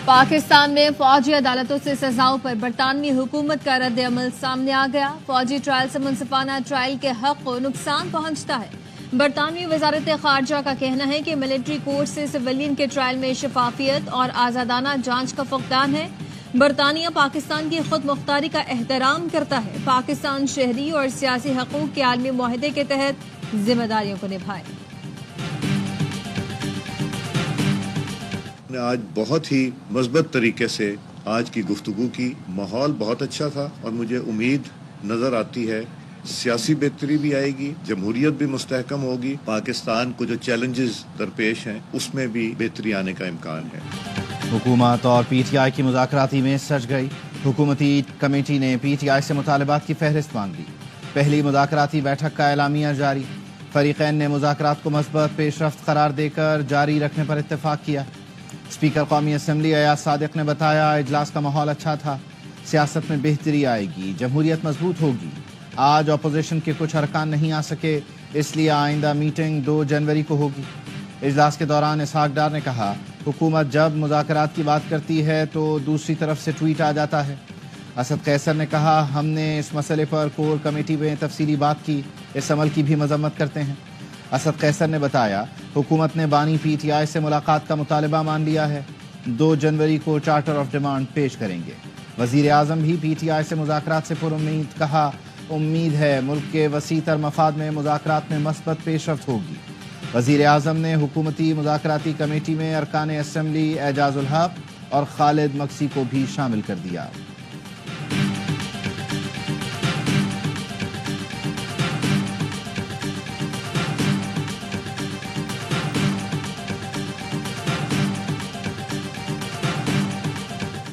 پاکستان میں فوجی عدالتوں سے سزاؤں پر برطانوی حکومت کا رد عمل سامنے آ گیا۔ فوجی ٹرائل سے منصفانہ ٹرائل کے حق کو نقصان پہنچتا ہے۔ برطانوی وزارت خارجہ کا کہنا ہے کہ ملٹری کورٹ سے سویلین کے ٹرائل میں شفافیت اور آزادانہ جانچ کا فقدان ہے۔ برطانیہ پاکستان کی خود مختاری کا احترام کرتا ہے۔ پاکستان شہری اور سیاسی حقوق کے عالمی معاہدے کے تحت ذمہ داریوں کو نبھائے۔ آج بہت ہی مثبت طریقے سے آج کی گفتگو کی، ماحول بہت اچھا تھا اور مجھے امید نظر آتی ہے سیاسی بہتری بھی آئے گی، جمہوریت بھی مستحکم ہوگی، پاکستان کو جو چیلنجز درپیش ہیں اس میں بھی بہتری آنے کا امکان ہے۔ حکومت اور پی ٹی آئی کی مذاکراتی میں سج گئی۔ حکومتی کمیٹی نے پی ٹی آئی سے مطالبات کی فہرست مانگ لی۔ پہلی مذاکراتی بیٹھک کا اعلامیہ جاری۔ فریقین نے مذاکرات کو مثبت پیش رفت قرار دے کر جاری رکھنے پر اتفاق کیا۔ اسپیکر قومی اسمبلی ایاز صادق نے بتایا اجلاس کا ماحول اچھا تھا، سیاست میں بہتری آئے گی، جمہوریت مضبوط ہوگی۔ آج اپوزیشن کے کچھ ارکان نہیں آ سکے، اس لیے آئندہ میٹنگ 2 جنوری کو ہوگی۔ اجلاس کے دوران اسحاق ڈار نے کہا حکومت جب مذاکرات کی بات کرتی ہے تو دوسری طرف سے ٹویٹ آ جاتا ہے۔ اسد قیصر نے کہا ہم نے اس مسئلے پر کور کمیٹی میں تفصیلی بات کی، اس عمل کی بھی مذمت کرتے ہیں۔ اسد قیصر نے بتایا حکومت نے بانی پی ٹی آئی سے ملاقات کا مطالبہ مان لیا ہے، 2 جنوری کو چارٹر آف ڈیمانڈ پیش کریں گے۔ وزیر اعظم بھی پی ٹی آئی سے مذاکرات سے پرامید، کہا امید ہے ملک کے وسیع تر مفاد میں مذاکرات میں مثبت پیش رفت ہوگی۔ وزیر اعظم نے حکومتی مذاکراتی کمیٹی میں ارکان اسمبلی اعجاز الحق اور خالد مکسی کو بھی شامل کر دیا۔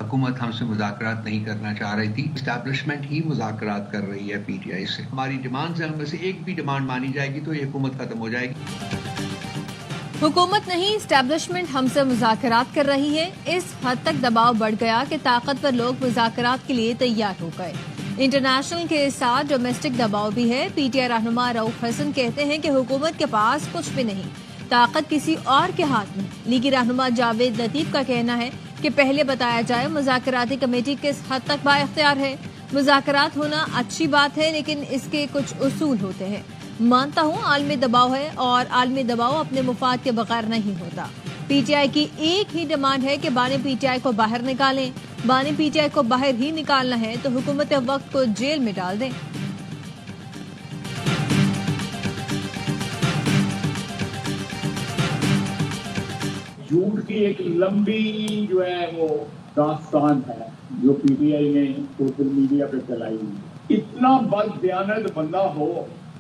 حکومت ہم سے مذاکرات نہیں کرنا چاہ رہی تھی، اسٹیبلشمنٹ ہی مذاکرات کر رہی ہے پی ٹی آئی سے۔ ہماری ڈیمانڈ سے میں سے ایک بھی ڈیمانڈ مانی جائے گی تو یہ حکومت ختم ہو جائے گی۔ حکومت نہیں، اسٹیبلشمنٹ ہم سے مذاکرات کر رہی ہے۔ اس حد تک دباؤ بڑھ گیا کہ طاقتور لوگ مذاکرات کے لیے تیار ہو گئے۔ انٹرنیشنل کے ساتھ ڈومیسٹک دباؤ بھی ہے۔ پی ٹی آئی رہنما رؤف حسن کہتے ہیں کہ حکومت کے پاس کچھ بھی نہیں، طاقت کسی اور کے ہاتھ میں۔ لیگی رہنما جاوید لطیف کا کہنا ہے کہ پہلے بتایا جائے مذاکراتی کمیٹی کس حد تک بااختیار ہے۔ مذاکرات ہونا اچھی بات ہے لیکن اس کے کچھ اصول ہوتے ہیں۔ مانتا ہوں عالمی دباؤ ہے اور عالمی دباؤ اپنے مفاد کے بغیر نہیں ہوتا۔ پی ٹی آئی کی ایک ہی ڈیمانڈ ہے کہ بانی پی ٹی آئی کو باہر نکالیں۔ بانی پی ٹی آئی کو باہر ہی نکالنا ہے تو حکومت وقت کو جیل میں ڈال دیں۔ جھوٹ کی ایک لمبی جو ہے وہ داستان ہے جو پی ٹی آئی نے سوشل میڈیا پہ چلائی ہوئی۔ اتنا بد دیانت بندہ ہو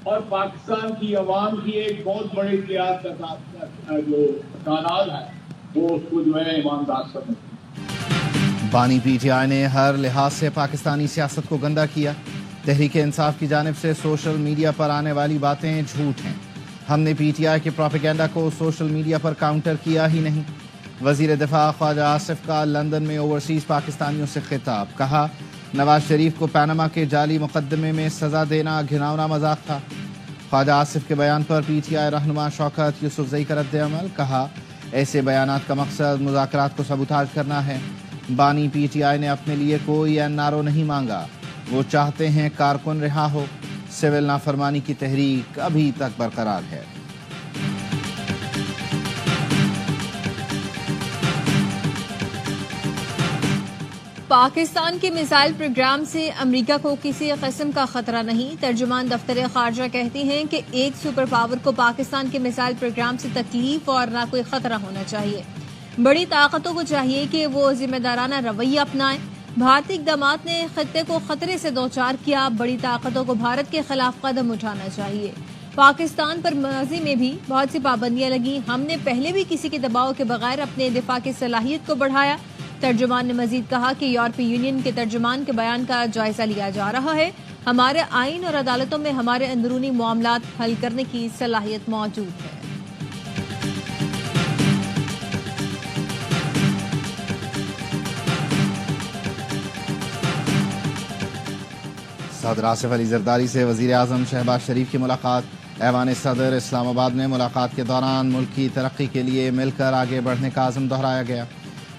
اور پاکستان کی عوام کی ایک بہت بڑی سیاست کا جو کانال ہے وہ اس کو جو ہے ایماندار سمجھتے۔ بانی پی ٹی آئی نے ہر لحاظ سے پاکستانی سیاست کو گندا کیا۔ تحریک انصاف کی جانب سے سوشل میڈیا پر آنے والی باتیں جھوٹ ہیں۔ ہم نے پی ٹی آئی کے پروپیگنڈا کو سوشل میڈیا پر کاؤنٹر کیا ہی نہیں۔ وزیر دفاع خواجہ آصف کا لندن میں اوورسیز پاکستانیوں سے خطاب، کہا نواز شریف کو پاناما کے جعلی مقدمے میں سزا دینا گھناؤنا مذاق تھا۔ خواجہ آصف کے بیان پر پی ٹی آئی رہنما شوکت یوسفزئی کا رد عمل، کہا ایسے بیانات کا مقصد مذاکرات کو سبوتاژ کرنا ہے۔ بانی پی ٹی آئی نے اپنے لیے کوئی این آر او نہیں مانگا، وہ چاہتے ہیں کارکن رہا ہو۔ سول نافرمانی کی تحریک ابھی تک برقرار ہے۔ پاکستان کے میزائل پروگرام سے امریکہ کو کسی قسم کا خطرہ نہیں۔ ترجمان دفتر خارجہ کہتی ہیں کہ ایک سپر پاور کو پاکستان کے میزائل پروگرام سے تکلیف اور نہ کوئی خطرہ ہونا چاہیے۔ بڑی طاقتوں کو چاہیے کہ وہ ذمہ دارانہ رویہ اپنائیں۔ بھارتی اقدامات نے خطے کو خطرے سے دوچار کیا، بڑی طاقتوں کو بھارت کے خلاف قدم اٹھانا چاہیے۔ پاکستان پر ماضی میں بھی بہت سی پابندیاں لگیں، ہم نے پہلے بھی کسی کے دباؤ کے بغیر اپنے دفاع کی صلاحیت کو بڑھایا۔ ترجمان نے مزید کہا کہ یورپی یونین کے ترجمان کے بیان کا جائزہ لیا جا رہا ہے۔ ہمارے آئین اور عدالتوں میں ہمارے اندرونی معاملات حل کرنے کی صلاحیت موجود ہے۔ صدر آصف علی زرداری سے وزیر اعظم شہباز شریف کی ملاقات۔ ایوان صدر اسلام آباد میں ملاقات کے دوران ملک کی ترقی کے لیے مل کر آگے بڑھنے کا عزم دہرایا گیا۔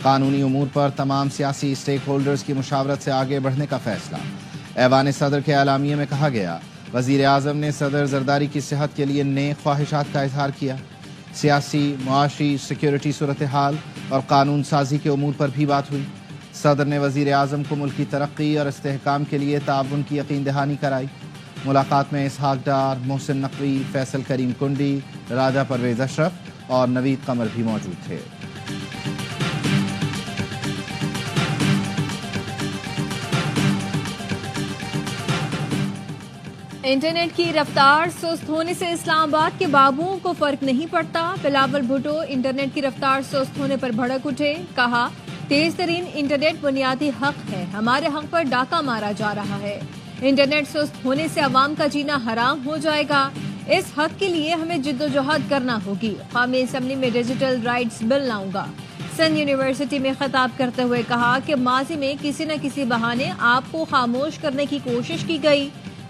قانونی امور پر تمام سیاسی اسٹیک ہولڈرز کی مشاورت سے آگے بڑھنے کا فیصلہ۔ ایوان صدر کے اعلامیے میں کہا گیا، وزیر اعظم نے صدر زرداری کی صحت کے لیے نیک خواہشات کا اظہار کیا۔ سیاسی، معاشی، سیکیورٹی صورتحال اور قانون سازی کے امور پر بھی بات ہوئی۔ صدر نے وزیر اعظم کو ملک کی ترقی اور استحکام کے لیے تعاون کی یقین دہانی کرائی۔ ملاقات میں اسحاق ڈار، محسن نقوی، فیصل کریم کنڈی، راجہ پرویز اشرف اور نوید قمر بھی موجود تھے۔ انٹرنیٹ کی رفتار سست ہونے سے اسلام آباد کے بابوؤں کو فرق نہیں پڑتا۔ بلاول بھٹو انٹرنیٹ کی رفتار سست ہونے پر بھڑک اٹھے، کہا تیز ترین انٹرنیٹ بنیادی حق ہے، ہمارے حق پر ڈاکہ مارا جا رہا ہے۔ انٹرنیٹ سست ہونے سے عوام کا جینا حرام ہو جائے گا، اس حق کے لیے ہمیں جد و جہد کرنا ہوگی۔ قومی اسمبلی میں ڈیجیٹل رائٹس بل لاؤں گا۔ سندھ یونیورسٹی میں خطاب کرتے ہوئے کہا کہ ماضی میں کسی نہ کسی بہانے آپ کو خاموش کرنے کی کوشش کی گئی،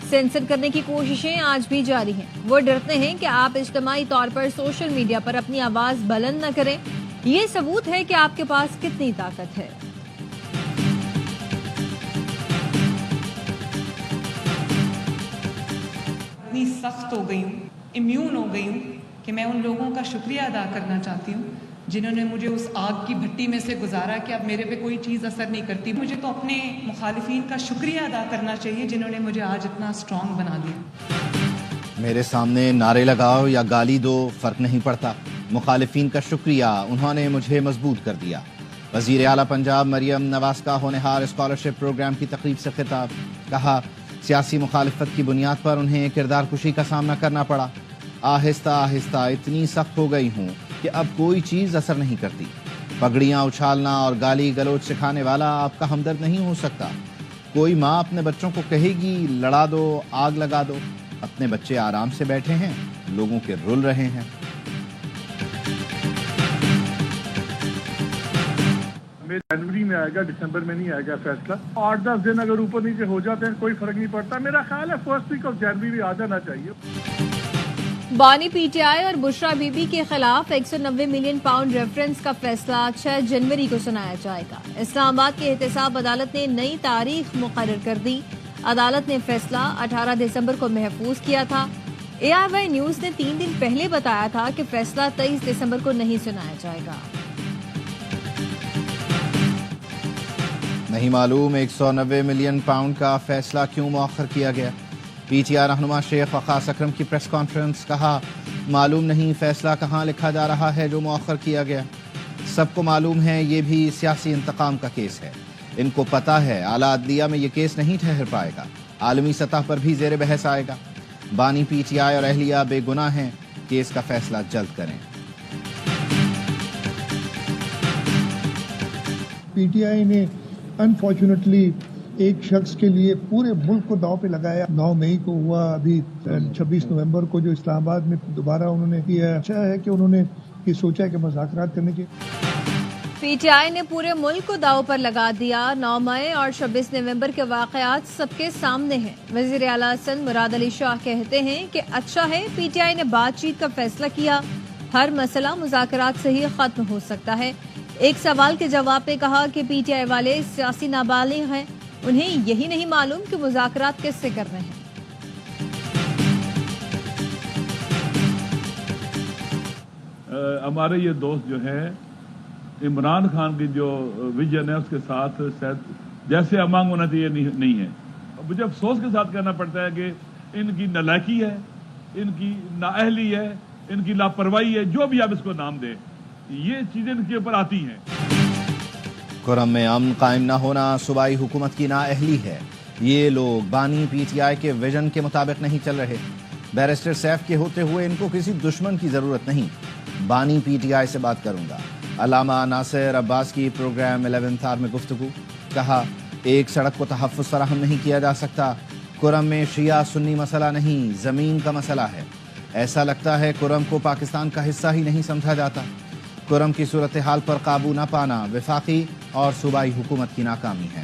سینسر کرنے کی کوششیں آج بھی جاری ہیں۔ وہ ڈرتے ہیں کہ آپ اجتماعی طور پر سوشل میڈیا پر اپنی آواز بلند نہ کریں، یہ ثبوت ہے کہ آپ کے پاس کتنی طاقت ہے۔ اتنی سخت ہو گئی ہوں، امیون ہو گئی ہوں کہ میں ان لوگوں کا شکریہ ادا کرنا چاہتی ہوں جنہوں نے مجھے اس آگ کی بھٹی میں سے گزارا کہ اب میرے پہ کوئی چیز اثر نہیں کرتی۔ مجھے تو اپنے مخالفین کا شکریہ ادا کرنا چاہیے جنہوں نے مجھے آج اتنا اسٹرانگ بنا دیا۔ میرے سامنے نعرے لگاؤ یا گالی دو، فرق نہیں پڑتا، مخالفین کا شکریہ، انہوں نے مجھے مضبوط کر دیا۔ وزیر اعلیٰ پنجاب مریم نواز کا ہونہار اسکالرشپ پروگرام کی تقریب سے خطاب، کہا سیاسی مخالفت کی بنیاد پر انہیں کردار کشی کا سامنا کرنا پڑا۔ آہستہ آہستہ اتنی سخت ہو گئی ہوں کہ اب کوئی چیز اثر نہیں کرتی۔ پگڑیاں اچھالنا اور گالی گلوچ سکھانے والا آپ کا ہمدرد نہیں ہو سکتا۔ کوئی ماں اپنے بچوں کو کہے گی لڑا دو، آگ لگا دو، اپنے بچے آرام سے بیٹھے ہیں، لوگوں کے رل رہے ہیں۔ جنوری میں آئے گا، دسمبر میں نہیں آئے گا فیصلہ۔ 8-10 دن اگر اوپر نیچے ہو جاتے ہیں کوئی فرق نہیں پڑتا۔ میرا خیال ہے فرسٹ ویک آف جنوری آ جانا چاہیے۔ بانی پی ٹی آئی اور بشرا بی بی کے خلاف 190 ملین پاؤنڈ ریفرنس کا فیصلہ 6 جنوری کو سنایا جائے گا۔ اسلام آباد کے احتساب عدالت نے نئی تاریخ مقرر کر دی۔ عدالت نے فیصلہ 18 دسمبر کو محفوظ کیا تھا۔ AIY نیوز نے 3 دن پہلے بتایا تھا کہ فیصلہ 23 دسمبر کو نہیں سنایا جائے گا۔ نہیں معلوم 190 ملین پاؤنڈ کا فیصلہ کیوں مؤخر کیا گیا۔ پی ٹی آئی رہنما شیخ وقاص اکرم کی پریس کانفرنس، کہا معلوم نہیں فیصلہ کہاں لکھا جا رہا ہے جو مؤخر کیا گیا۔ سب کو معلوم ہے یہ بھی سیاسی انتقام کا کیس ہے، ان کو پتہ ہے اعلیٰ عدلیہ میں یہ کیس نہیں ٹھہر پائے گا، عالمی سطح پر بھی زیر بحث آئے گا۔ بانی پی ٹی آئی اور اہلیہ بے گناہ ہیں، کیس کا فیصلہ جلد کریں۔ پی ٹی آئی نے انفارچونیٹلی ایک شخص کے لیے پورے ملک کو داؤ پہ لگایا۔ 9 مئی کو ہوا، ابھی 26 نومبر کو جو اسلام آباد میں دوبارہ انہوں نے کیا۔ اچھا ہے کہ انہوں نے یہ سوچا کہ مذاکرات کرنے کے۔ پی ٹی آئی نے پورے ملک کو داؤ پر لگا دیا۔ 9 مئی اور 26 نومبر کے واقعات سب کے سامنے ہیں۔ وزیر اعلیٰ سندھ مراد علی شاہ کہتے ہیں کہ اچھا ہے پی ٹی آئی نے بات چیت کا فیصلہ کیا، ہر مسئلہ مذاکرات سے ہی ختم ہو سکتا ہے۔ ایک سوال کے جواب میں کہا کہ پی ٹی آئی والے سیاسی نابالغ ہیں، انہیں یہی نہیں معلوم کہ مذاکرات کس سے کر رہے ہیں۔ ہمارے یہ دوست جو ہے عمران خان کی جو ویژن ہے اس کے ساتھ شاید جیسے امانگ ہونا چاہیے نہیں ہے۔ مجھے افسوس کے ساتھ کہنا پڑتا ہے کہ ان کی نالائکی ہے، ان کی نااہلی ہے، ان کی لاپرواہی ہے، جو بھی آپ اس کو نام دیں، یہ چیزیں ان کے اوپر آتی ہیں۔ کرم میں امن قائم نہ ہونا صوبائی حکومت کی نااہلی ہے۔ یہ لوگ بانی پی ٹی آئی کے ویژن کے مطابق نہیں چل رہے۔ بیرسٹر سیف کے ہوتے ہوئے ان کو کسی دشمن کی ضرورت نہیں۔ بانی پی ٹی آئی سے بات کروں گا۔ علامہ ناصر عباس کی پروگرام 11th آور میں گفتگو، کہا ایک سڑک کو تحفظ فراہم نہیں کیا جا سکتا۔ کرم میں شیعہ سنی مسئلہ نہیں، زمین کا مسئلہ ہے۔ ایسا لگتا ہے کرم کو پاکستان کا حصہ ہی نہیں سمجھا جاتا۔ کرم کی صورتحال پر قابو نہ پانا وفاقی اور صوبائی حکومت کی ناکامی ہے۔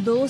2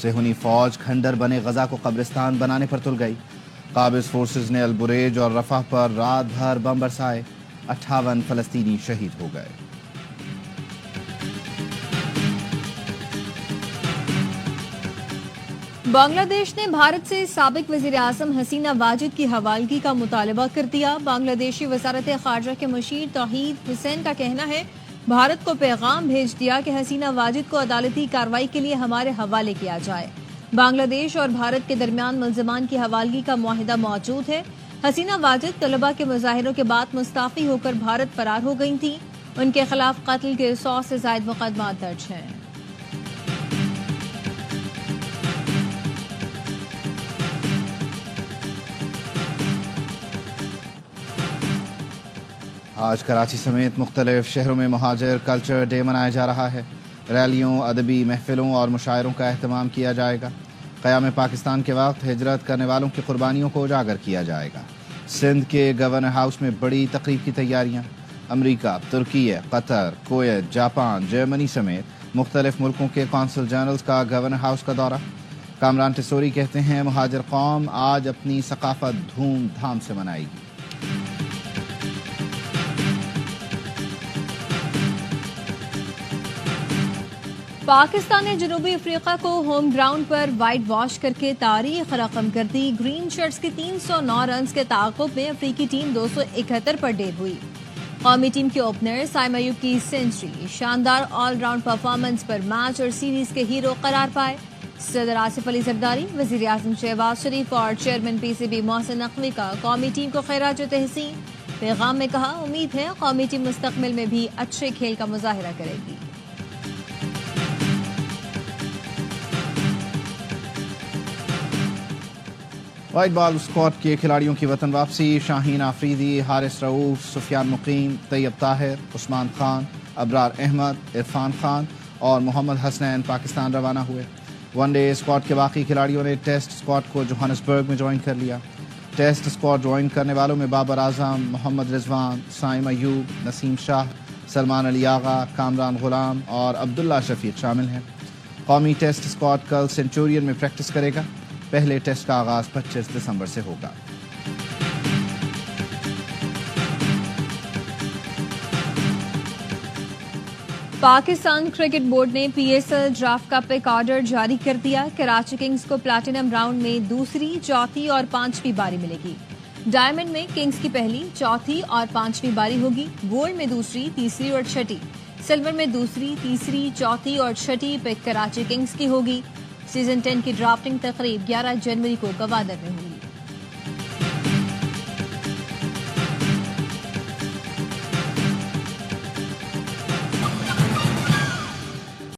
صہیونی فوج کھنڈر بنے غزہ کو قبرستان بنانے پر تل گئی. قابض فورسز نے البریج اور رفح پر رات بھر بم برسائے. 58 فلسطینی شہید ہو گئے. بنگلہ دیش نے بھارت سے سابق وزیر اعظم حسینہ واجد کی حوالگی کا مطالبہ کر دیا. بنگلہ دیشی وزارت خارجہ کے مشیر توحید حسین کا کہنا ہے بھارت کو پیغام بھیج دیا کہ حسینہ واجد کو عدالتی کارروائی کے لیے ہمارے حوالے کیا جائے. بنگلہ دیش اور بھارت کے درمیان ملزمان کی حوالگی کا معاہدہ موجود ہے. حسینہ واجد طلبہ کے مظاہروں کے بعد مستعفی ہو کر بھارت فرار ہو گئی تھیں. ان کے خلاف قتل کے 100 سے زائد مقدمات درج ہیں. آج کراچی سمیت مختلف شہروں میں مہاجر کلچر ڈے منایا جا رہا ہے. ریلیوں، ادبی محفلوں اور مشاعروں کا اہتمام کیا جائے گا. قیام پاکستان کے وقت ہجرت کرنے والوں کی قربانیوں کو اجاگر کیا جائے گا. سندھ کے گورنر ہاؤس میں بڑی تقریب کی تیاریاں. امریکہ، ترکیہ، قطر، کویت، جاپان، جرمنی سمیت مختلف ملکوں کے قونصل جنرلز کا گورنر ہاؤس کا دورہ. کامران ٹسوری کہتے ہیں مہاجر قوم آج اپنی ثقافت دھوم دھام سے منائے گی. پاکستان نے جنوبی افریقہ کو ہوم گراؤنڈ پر وائٹ واش کر کے تاریخ رقم کر دی. گرین شرٹس کی 309 رنز کے تعاقب میں افریقی ٹیم 271 پر ڈیب ہوئی. قومی ٹیم کے اوپنر سائم ایوب کی سینچری شاندار آل راؤنڈ پرفارمنس پر میچ اور سیریز کے ہیرو قرار پائے. صدر آصف علی زرداری، وزیر اعظم شہباز شریف اور chairman P C B Mohsin Naqvi کا قومی ٹیم کو خراج تحسین. پیغام میں کہا امید ہے قومی ٹیم مستقبل میں بھی اچھے کھیل کا مظاہرہ کرے گی. وائٹ بال اسکواڈ کے کھلاڑیوں کی وطن واپسی. شاہین آفریدی، حارث رؤوف، سفیان مقیم، طیب طاہر، عثمان خان، ابرار احمد، عرفان خان اور محمد حسنین پاکستان روانہ ہوئے. ون ڈے اسکواڈ کے باقی کھلاڑیوں نے ٹیسٹ اسکواڈ کو جوہانسبرگ میں جوائن کر لیا. ٹیسٹ اسکواڈ جوائن کرنے والوں میں بابر اعظم، محمد رضوان، سائم ایوب، نسیم شاہ، سلمان علی آغا، کامران غلام اور عبداللہ شفیق شامل ہیں. قومی ٹیسٹ اسکواڈ کل سینچورین میں پریکٹس کرے گا. پہلے ٹیسٹ کا آغاز 25 دسمبر سے ہوگا. پاکستان کرکٹ بورڈ نے پی ایس ایل ڈرافٹ کا پک آرڈر جاری کر دیا. کراچی کنگز کو پلیٹینم راؤنڈ میں دوسری، چوتھی اور پانچویں باری ملے گی. ڈائمنڈ میں کنگز کی پہلی، چوتھی اور پانچویں باری ہوگی. گولڈ میں دوسری، تیسری اور چھٹی. سلور میں دوسری، تیسری، چوتھی اور چھٹی پک کراچی کنگز کی ہوگی. سیزن 10 کی ڈرافٹنگ تقریب 11 جنوری کو گوادر میں ہوگی.